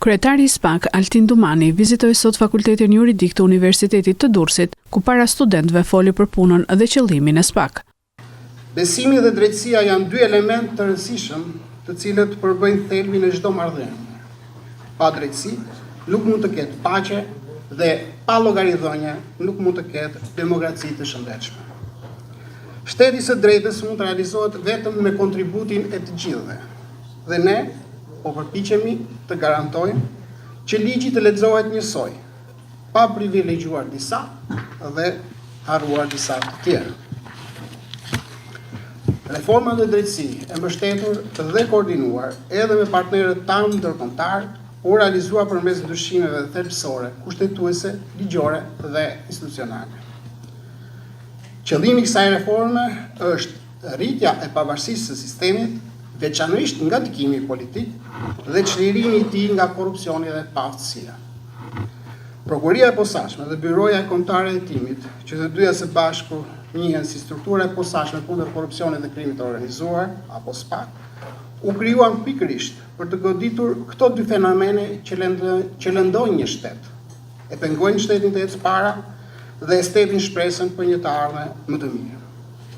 Kryetari i SPAK, Altin Dumani, vizitoi sot Fakultetin Juridik të Universitetit të Durrësit, ku para studentëve foli për punën dhe qëllimin e SPAK. Besimi dhe drejtësia janë dy elementë të rëndësishëm, të cilët përbëjnë thelbin e çdo marrëdhënie. Pa drejtësi nuk mund të ketë paqe dhe pa llogaridhënie nuk mund të ketë demokraci të shëndetshme. Shteti së drejtës mund të realizohet vetëm me kontributin e të gjithëve. Dhe ne po përpiqemi të garantojmë që ligji të lexohet njësoj, pa privilegjuar disa dhe harruar disa të tjerë. Reforma në drejtësi e mbështetur dhe koordinuar edhe me partnerët tanë ndërkombëtar u realizua përmes ndryshimeve thelbësore, kushtetuese, ligjore dhe institucionale. Qëllimi i kësaj reforme është rritja e pavarësisë së sistemit, veçanërisht nga ndikimi politik dhe çlirimi i tij nga korrupsioni dhe paaftësia. Prokuria e posaçme dhe Byroja Kombëtare e Hetimit, që të dyja së bashku njihen si struktura e posaçme kundër korrupsionit dhe krimit të organizuar, apo SPAK, u krijuan pikërisht për të goditur këto dy fenomene që lëndojnë një shtet, e pengojnë shtetin të ecë para dhe e stepin shpresën për një të ardhme më të mirë.